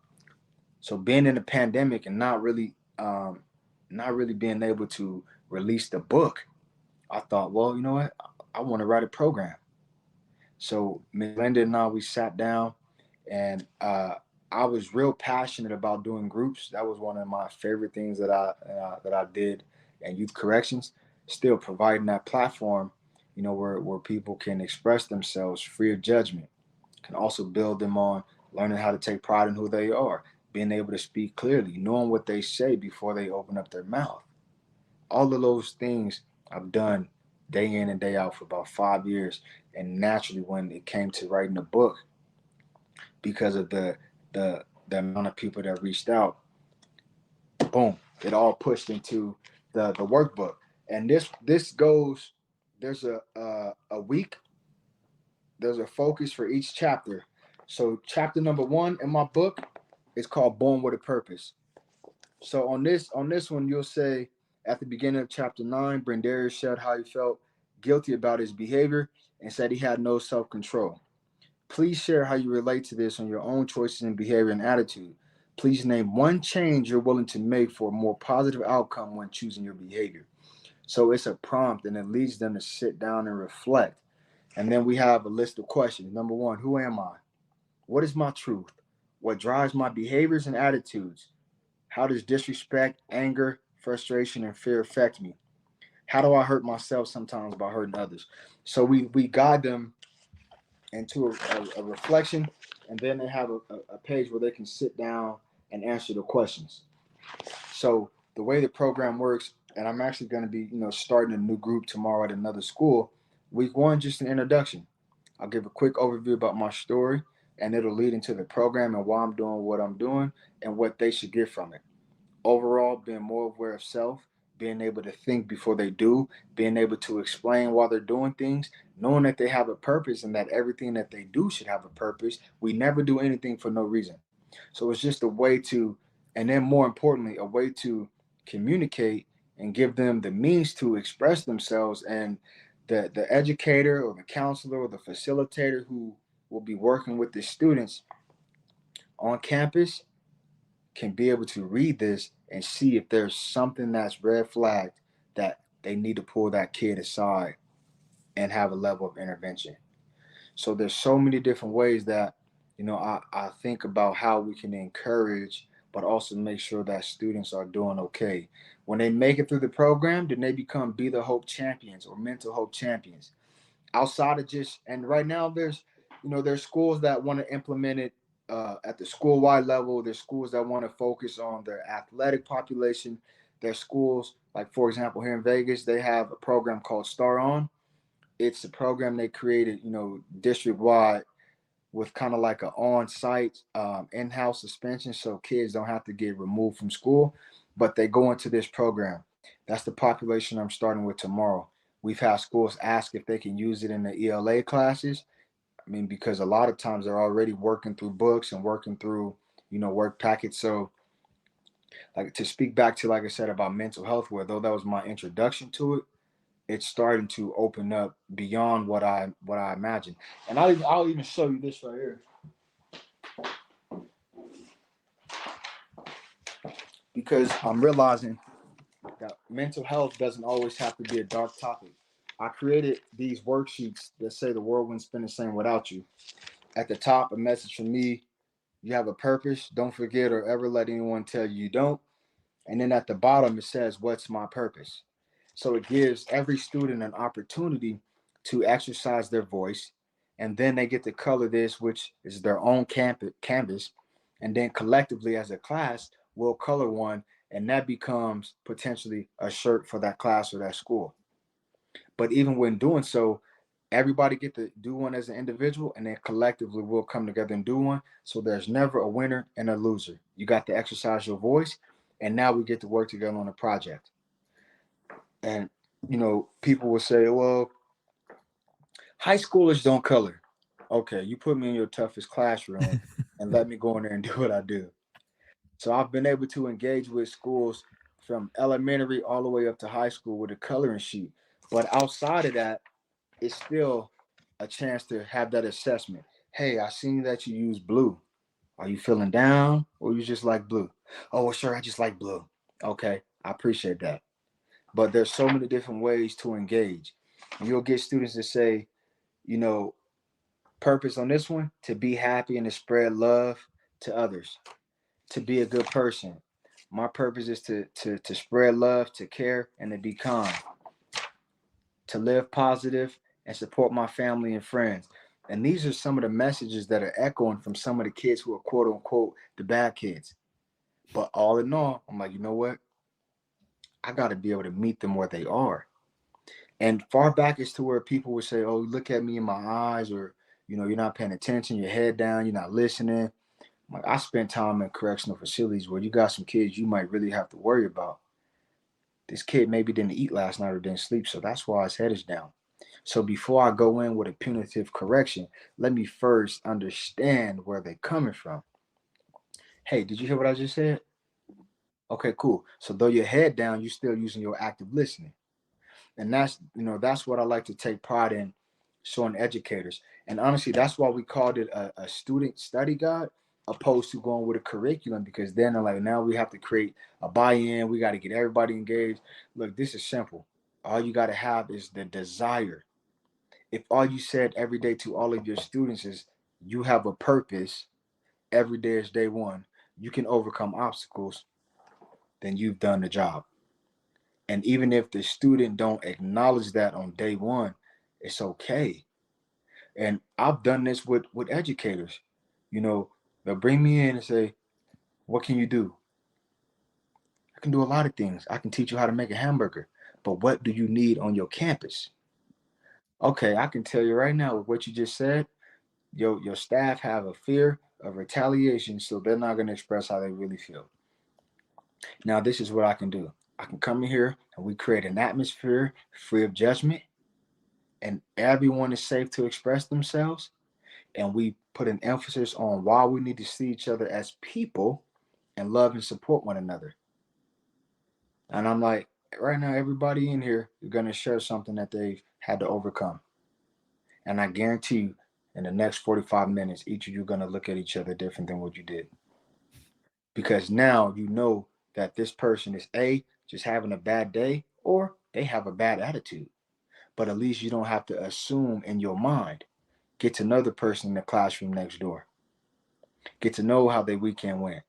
So being in the pandemic and not really being able to release the book, I thought, well, you know what? I want to write a program. So Ms. Linda and I, we sat down, and I was real passionate about doing groups. That was one of my favorite things that I did in youth corrections. Still providing that platform, where people can express themselves free of judgment. Can also build them on learning how to take pride in who they are, being able to speak clearly, knowing what they say before they open up their mouth. All of those things I've done day in and day out for about 5 years. And naturally, when it came to writing a book, because of the amount of people that reached out, boom, it all pushed into the workbook. And this goes. There's a week. There's a focus for each chapter. So chapter number 1 in my book is called Born with a Purpose. So on this one, you'll say at the beginning of chapter 9, Brendarius shared how he felt guilty about his behavior and said he had no self-control. Please share how you relate to this on your own choices in behavior and attitude. Please name one change you're willing to make for a more positive outcome when choosing your behavior. So it's a prompt, and it leads them to sit down and reflect. And then we have a list of questions. Number 1, who am I? What is my truth? What drives my behaviors and attitudes? How does disrespect, anger, frustration, and fear affect me? How do I hurt myself sometimes by hurting others? So we guide them into a reflection, and then they have a page where they can sit down and answer the questions. So the way the program works, and I'm actually going to be, starting a new group tomorrow at another school. Week 1, just an introduction. I'll give a quick overview about my story, and it'll lead into the program and why I'm doing what I'm doing and what they should get from it. Overall, being more aware of self, being able to think before they do, being able to explain while they're doing things, knowing that they have a purpose and that everything that they do should have a purpose. We never do anything for no reason. So it's just a way to, and then more importantly, a way to communicate and give them the means to express themselves. And the educator or the counselor or the facilitator who will be working with the students on campus can be able to read this and see if there's something that's red flagged that they need to pull that kid aside and have a level of intervention. So there's so many different ways that, I think about how we can encourage, but also make sure that students are doing okay. When they make it through the program, then they become Be the Hope champions or mental hope champions. Outside of just, and right now there's schools that want to implement it at the school-wide level. There's schools that want to focus on their athletic population. There's schools, like for example, here in Vegas, they have a program called Star On. It's a program they created, district-wide, with kind of like an on-site in-house suspension, so kids don't have to get removed from school, but they go into this program. That's the population I'm starting with tomorrow. We've had schools ask if they can use it in the ELA classes. I mean, because a lot of times they're already working through books and working through, work packets. So, like, to speak back to, like I said, about mental health, where though that was my introduction to it, it's starting to open up beyond what I imagined. And I'll even show you this right here, because I'm realizing that mental health doesn't always have to be a dark topic. I created these worksheets that say the world wouldn't spin the same without you. At the top, a message from me: you have a purpose. Don't forget or ever let anyone tell you you don't. And then at the bottom, it says, what's my purpose? So it gives every student an opportunity to exercise their voice. And then they get to color this, which is their own canvas. And then collectively as a class, we'll color one. And that becomes potentially a shirt for that class or that school. But even when doing so, everybody get to do one as an individual, and then collectively we'll come together and do one. So there's never a winner and a loser. You got to exercise your voice, and now we get to work together on a project. And people will say, well, high schoolers don't color. Okay, you put me in your toughest classroom and let me go in there and do what I do. So I've been able to engage with schools from elementary all the way up to high school with a coloring sheet. But outside of that, it's still a chance to have that assessment. Hey, I seen that you use blue. Are you feeling down, or you just like blue? Oh, well, sure, I just like blue. Okay, I appreciate that. But there's so many different ways to engage. You'll get students that say, purpose on this one: to be happy and to spread love to others, to be a good person. My purpose is to spread love, to care, and to be kind, to live positive and support my family and friends. And these are some of the messages that are echoing from some of the kids who are quote unquote the bad kids. But all in all, I'm like, you know what? I got to be able to meet them where they are. And far back as to where people would say, oh, look at me in my eyes, or, you're not paying attention, your head down, you're not listening. Like, I spent time in correctional facilities where you got some kids you might really have to worry about. This kid maybe didn't eat last night or didn't sleep, so that's why his head is down. So before I go in with a punitive correction, let me first understand where they're coming from. Hey, did you hear what I just said? Okay, cool. So though your head down, you're still using your active listening. And that's what I like to take pride in showing educators. And honestly, that's why we called it a student study guide, opposed to going with a curriculum, because then they're like, now we have to create a buy-in. We got to get everybody engaged. Look, this is simple. All you got to have is the desire. If all you said every day to all of your students is you have a purpose, every day is day one, you can overcome obstacles, then you've done the job. And even if the student don't acknowledge that on day one, it's okay. And I've done this with educators. They'll bring me in and say, what can you do? I can do a lot of things. I can teach you how to make a hamburger. But what do you need on your campus? Okay, I can tell you right now with what you just said, your staff have a fear of retaliation, so they're not going to express how they really feel. Now, this is what I can do. I can come in here and we create an atmosphere free of judgment, and everyone is safe to express themselves, and we put an emphasis on why we need to see each other as people and love and support one another. And I'm like, right now, everybody in here is going to share something that they've had to overcome. And I guarantee you, in the next 45 minutes, each of you are going to look at each other different than what you did. Because now you know that this person is A, just having a bad day, or they have a bad attitude. But at least you don't have to assume in your mind. Get to know the person in the classroom next door. Get to know how their weekend went.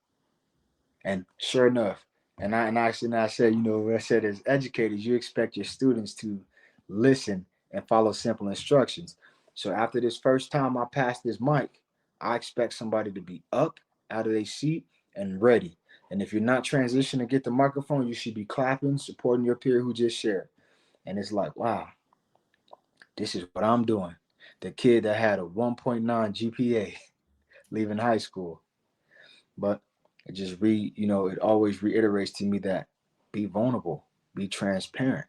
And sure enough, and I said, I said, as educators, you expect your students to listen and follow simple instructions. So after this first time I pass this mic, I expect somebody to be up out of their seat and ready. And if you're not transitioning to get the microphone, you should be clapping, supporting your peer who just shared. And it's like, wow, this is what I'm doing. The kid that had a 1.9 GPA leaving high school. But it always reiterates to me that be vulnerable, be transparent,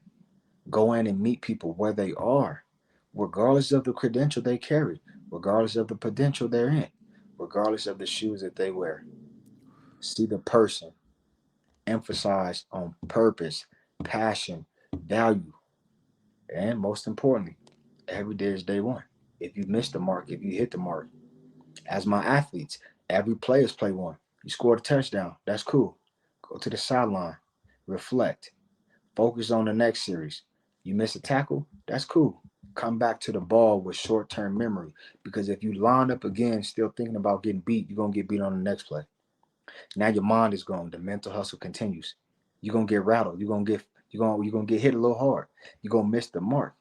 go in and meet people where they are, regardless of the credential they carry, regardless of the potential they're in, regardless of the shoes that they wear. See the person, emphasize on purpose, passion, value, and most importantly, every day is day one. If you miss the mark, if you hit the mark, as my athletes, every play is play one. You scored a touchdown, that's cool. Go to the sideline, reflect, focus on the next series. You miss a tackle, that's cool. Come back to the ball with short-term memory, because if you line up again still thinking about getting beat, you're going to get beat on the next play. Now your mind is gone. The mental hustle continues. You're going to get rattled. You're going to get hit a little hard. You're going to miss the mark.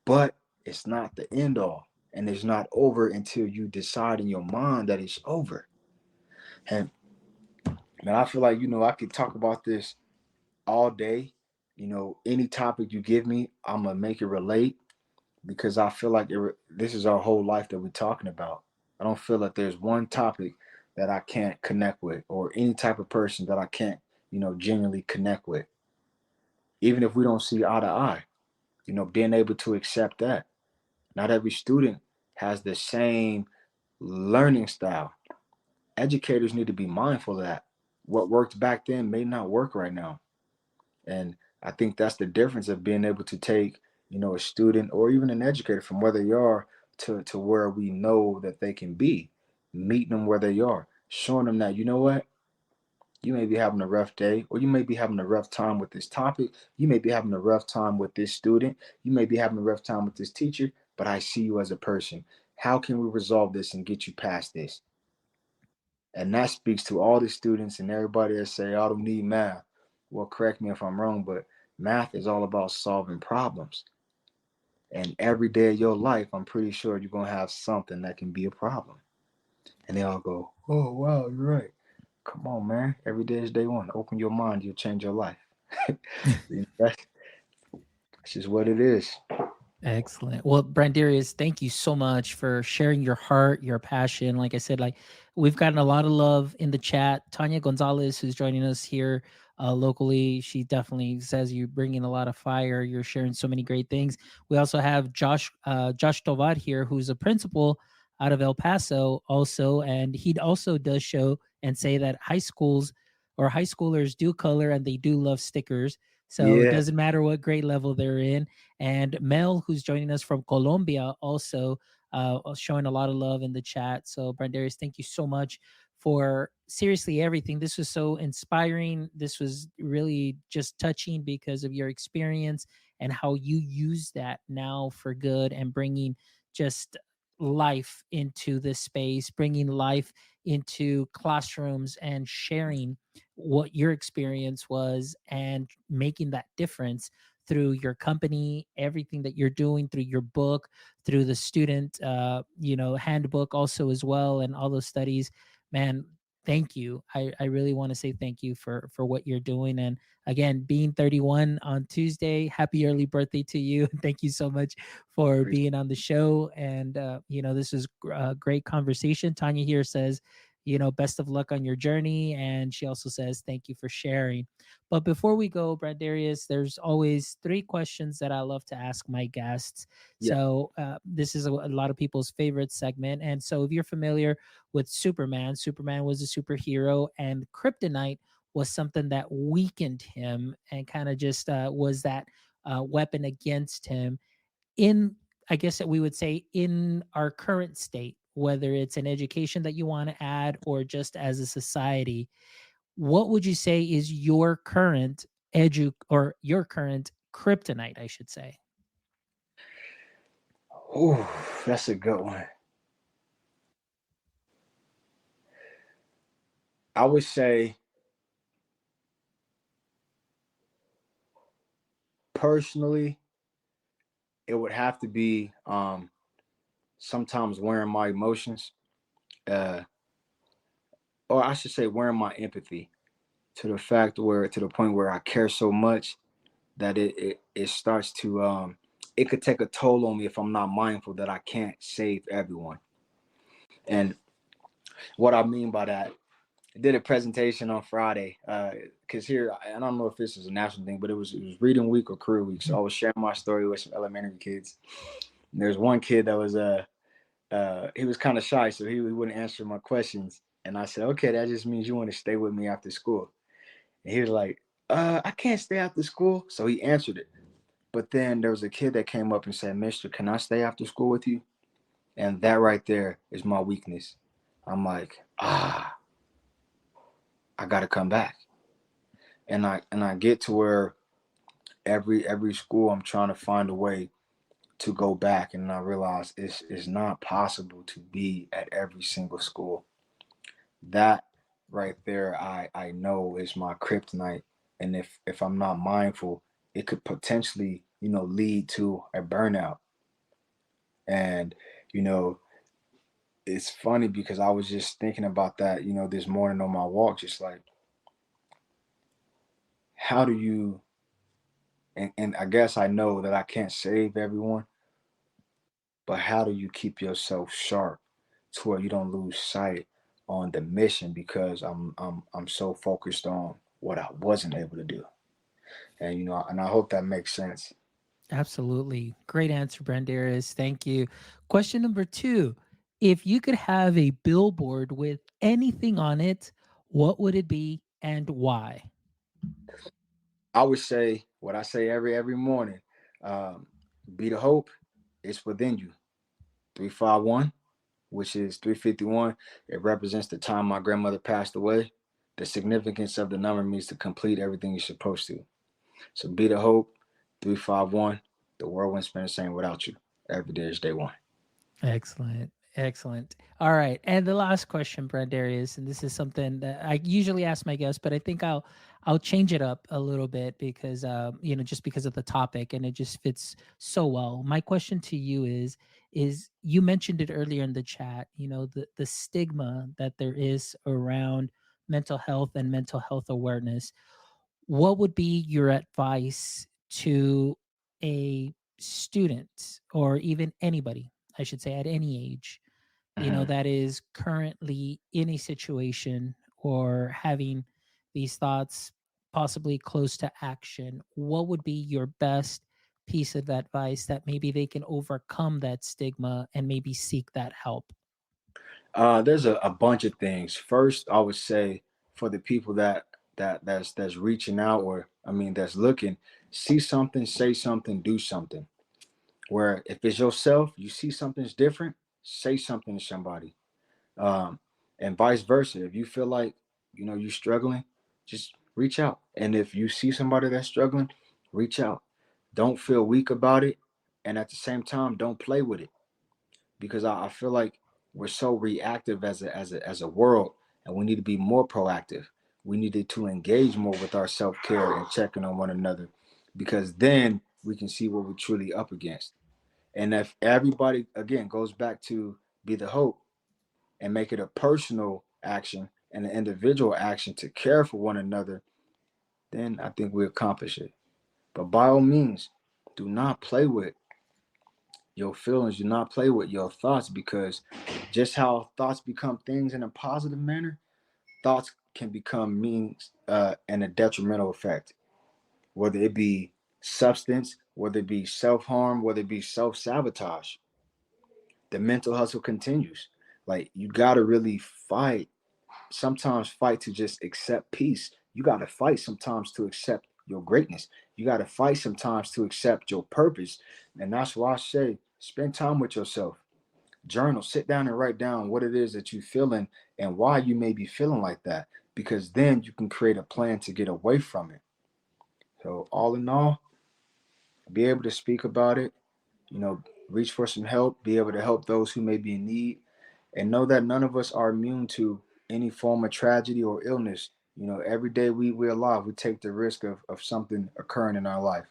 But it's not the end all. And it's not over until you decide in your mind that it's over. And man, I feel like, I could talk about this all day. Any topic you give me, I'm going to make it relate, because I feel like this is our whole life that we're talking about. I don't feel like there's one topic that I can't connect with, or any type of person that I can't, genuinely connect with. Even if we don't see eye to eye, being able to accept that. Not every student has the same learning style. Educators need to be mindful of that. What worked back then may not work right now. And I think that's the difference of being able to take, a student or even an educator from where they are to where we know that they can be, meeting them where they are, showing them that, you know what, you may be having a rough day, or you may be having a rough time with this topic. You may be having a rough time with this student. You may be having a rough time with this teacher, but I see you as a person. How can we resolve this and get you past this? And that speaks to all the students and everybody that say, I don't need math. Well, correct me if I'm wrong, but math is all about solving problems. And every day of your life, I'm pretty sure you're going to have something that can be a problem. And they all go, oh, wow, you're right. Come on, man. Every day is day one. Open your mind. You'll change your life. That's just what it is. Excellent. Well, Brandarius, thank you so much for sharing your heart, your passion. Like I said, we've gotten a lot of love in the chat. Tanya Gonzalez, who's joining us here locally, she definitely says you're bringing a lot of fire. You're sharing so many great things. We also have Josh Tovad here, who's a principal out of El Paso also, and he also does show and say that high schoolers do color and they do love stickers. So it doesn't matter what grade level they're in. And Mel, who's joining us from Colombia, also showing a lot of love in the chat. So Brandarius, thank you so much for seriously everything. This was so inspiring. This was really just touching because of your experience and how you use that now for good and bringing just life into this space, bringing life into classrooms and sharing what your experience was and making that difference through your company, everything that you're doing, through your book, through the student handbook also as well, and all those studies. Man, thank you. I really want to say thank you for what you're doing. And again, being 31 on Tuesday, happy early birthday to you. Thank you so much for being on the show. And this is a great conversation. Tanya here says, best of luck on your journey. And she also says, thank you for sharing. But before we go, Brandarius, there's always three questions that I love to ask my guests. Yeah. So this is a lot of people's favorite segment. And so if you're familiar with Superman, Superman was a superhero, and kryptonite was something that weakened him and kind of just was that weapon against him in, I guess that we would say, in our current state, whether it's an education that you want to add or just as a society. What would you say is your current or your current kryptonite, I should say? Oh, that's a good one. I would say personally, it would have to be sometimes wearing my emotions, uh, or I should say wearing my empathy to the point where I care so much that it starts to it could take a toll on me if I'm not mindful that I can't save everyone. And what I mean by that, I did a presentation on Friday because here I don't know if this is a national thing, but it was reading week or career week. So I was sharing my story with some elementary kids. And there's one kid that was he was kind of shy, so he wouldn't answer my questions. And I said, okay, that just means you want to stay with me after school. And he was like, I can't stay after school. So he answered it. But then there was a kid that came up and said, Mister, can I stay after school with you? And that right there is my weakness. I'm like, I gotta come back. And I get to where every school I'm trying to find a way to go back, and I realize it's not possible to be at every single school. That right there, I know is my kryptonite. And if I'm not mindful, it could potentially, lead to a burnout. And you know, it's funny because I was just thinking about that, this morning on my walk, just like how do you and I guess I know that I can't save everyone, but how do you keep yourself sharp to where you don't lose sight on the mission because I'm so focused on what I wasn't able to do. And and I hope that makes sense. Absolutely. Great answer, Brandarius. Thank you. Question number two. If you could have a billboard with anything on it, what would it be and why? I would say what I say every morning. Um, be the hope, it's within you. 351, which is 351. It represents the time my grandmother passed away. The significance of the number means to complete everything you're supposed to. So be the hope, 351. The world wouldn't spend the same without you. Every day is day one. Excellent. Excellent. All right. And the last question, Brandarius, and this is something that I usually ask my guests, but I think I'll change it up a little bit because just because of the topic and it just fits so well. My question to you is you mentioned it earlier in the chat, the stigma that there is around mental health and mental health awareness. What would be your advice to a student or even anybody, I should say, at any age, Mhm. that is currently in a situation or having these thoughts possibly close to action? What would be your best piece of advice that maybe they can overcome that stigma and maybe seek that help? There's a bunch of things. First, I would say for the people that's reaching out, or I mean that's looking, see something, say something, do something. Where if it's yourself, you see something's different, say something to somebody. Um, and vice versa. If you feel like you're struggling, just reach out. And if you see somebody that's struggling, reach out. Don't feel weak about it, and at the same time, don't play with it because I feel like we're so reactive as a world, and we need to be more proactive. We needed to engage more with our self care and checking on one another, because then we can see what we're truly up against. And if everybody again goes back to be the hope and make it a personal action and an individual action to care for one another, then I think we accomplish it. But by all means, do not play with your feelings, do not play with your thoughts, because Just how thoughts become things in a positive manner, thoughts can become means and a detrimental effect, whether it be substance, whether it be self harm, whether it be self sabotage. The mental hustle continues. Like you gotta really fight. Sometimes fight to just accept peace. You gotta fight sometimes to accept your greatness. You gotta fight sometimes to accept your purpose. And that's why I say spend time with yourself. Journal, sit down and write down what it is that you're feeling and why you may be feeling like that. Because then you can create a plan to get away from it. So all in all, be able to speak about it, you know, reach for some help, be able to help those who may be in need, and know that none of us are immune to any form of tragedy or illness. You know, every day we're alive, we take the risk of something occurring in our life.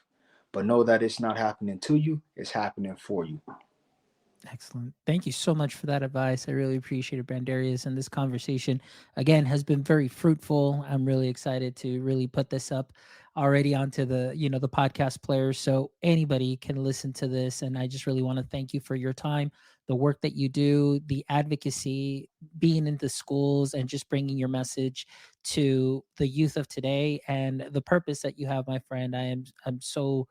But know that it's not happening to you, it's happening for you. Excellent. Thank you so much for that advice. I really appreciate it, Brandarius. And this conversation, again, has been very fruitful. I'm really excited to really put this up already onto the podcast players so anybody can listen to this. And I just really want to thank you for your time, the work that you do, the advocacy, being in the schools, and just bringing your message to the youth of today and the purpose that you have, my friend. I'm so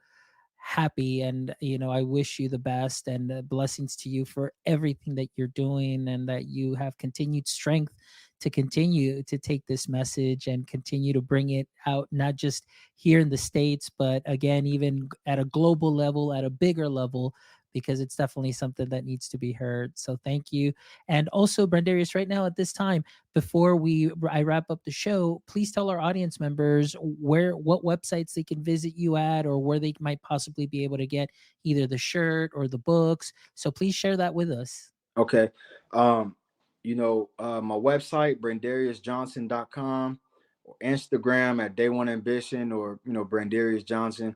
happy, and I wish you the best and blessings to you for everything that you're doing, and that you have continued strength to continue to take this message and continue to bring it out, not just here in the States, but again, even at a global level, at a bigger level, because it's definitely something that needs to be heard. So thank you. And also, Brandarius, right now at this time, before I wrap up the show, please tell our audience members what websites they can visit you at, or where they might possibly be able to get either the shirt or the books. So please share that with us. Okay. Um, my website, brandariusjohnson.com, or Instagram at Day One Ambition, or Brandarius Johnson.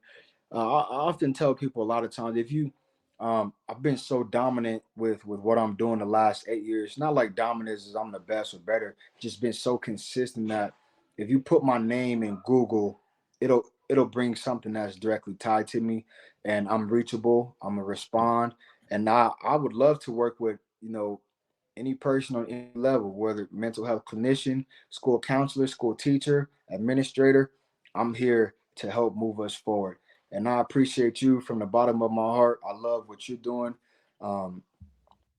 I often tell people a lot of times, if you I've been so dominant with what I'm doing the last 8 years. Not like dominant as I'm the best or better, just been so consistent that if you put my name in Google, it'll bring something that's directly tied to me, and I'm reachable. I'm gonna respond, and I would love to work with any person on any level, whether mental health clinician, school counselor, school teacher, administrator. I'm here to help move us forward. And I appreciate you from the bottom of my heart. I love what you're doing. Um,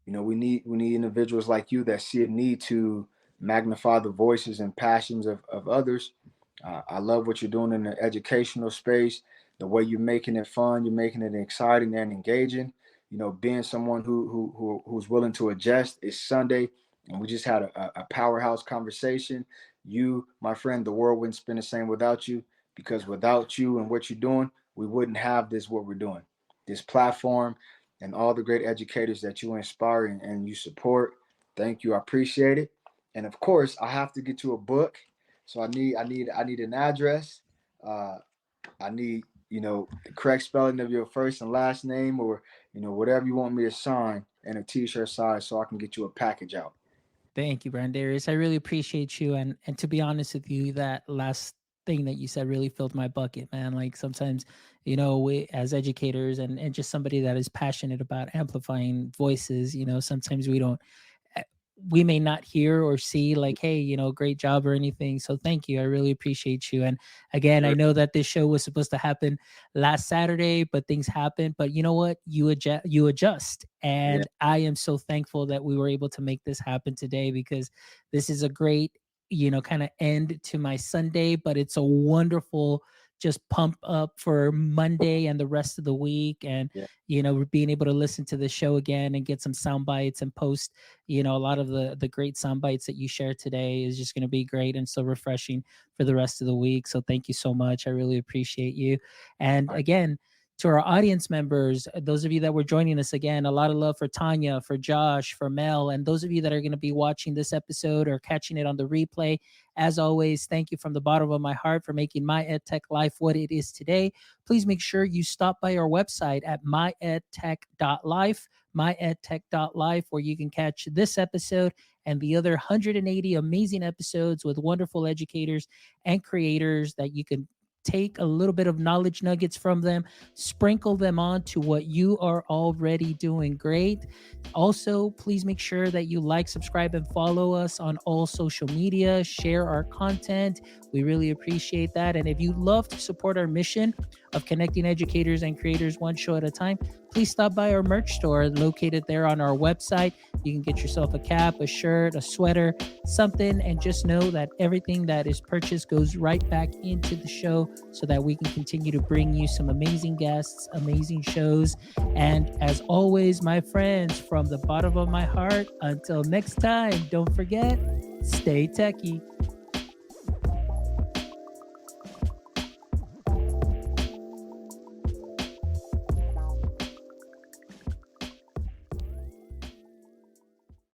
we need individuals like you that see a need to magnify the voices and passions of others. I love what you're doing in the educational space, the way you're making it fun, you're making it exciting and engaging. Being someone who's willing to adjust. It's Sunday, and we just had a powerhouse conversation. You, my friend, the world wouldn't spin the same without you, because without you and what you're doing, we wouldn't have what we're doing, this platform, and all the great educators that you inspire and you support. Thank you. I appreciate it. And of course, I have to get you a book. So I need an address. Uh, I need the correct spelling of your first and last name, or whatever you want me to sign, and a T-shirt size, so I can get you a package out. Thank you, Brandarius. I really appreciate you. And to be honest with you, that last thing that you said really filled my bucket, man. Like sometimes, we as educators and just somebody that is passionate about amplifying voices, sometimes we may not hear or see like, hey, great job or anything. So thank you. I really appreciate you. And again, I Sure. know that this show was supposed to happen last Saturday, but things happen. But you know what? You adjust. Yeah. And I am so thankful that we were able to make this happen today, because this is a great, kind of end to my Sunday, but it's a wonderful just pump up for Monday and the rest of the week. And, Yeah. being able to listen to the show again and get some sound bites and post a lot of the great sound bites that you shared today is just going to be great and so refreshing for the rest of the week. So thank you so much. I really appreciate you. And I, again, to our audience members, those of you that were joining us, again, a lot of love for Tanya, for Josh, for Mel, and those of you that are going to be watching this episode or catching it on the replay. As always, thank you from the bottom of my heart for making my EdTech life what it is today. Please make sure you stop by our website at myedtech.life, myedtech.life, where you can catch this episode and the other 180 amazing episodes with wonderful educators and creators that you can take a little bit of knowledge nuggets from them, sprinkle them on to what you are already doing great. Also, please make sure that you like, subscribe, and follow us on all social media. Share our content. We really appreciate that. And if you'd love to support our mission of connecting educators and creators one show at a time, please stop by our merch store located there on our website. You can get yourself a cap, a shirt, a sweater, something, and just know that everything that is purchased goes right back into the show so that we can continue to bring you some amazing guests, amazing shows. And as always, my friends, from the bottom of my heart, until next time, don't forget, stay techie.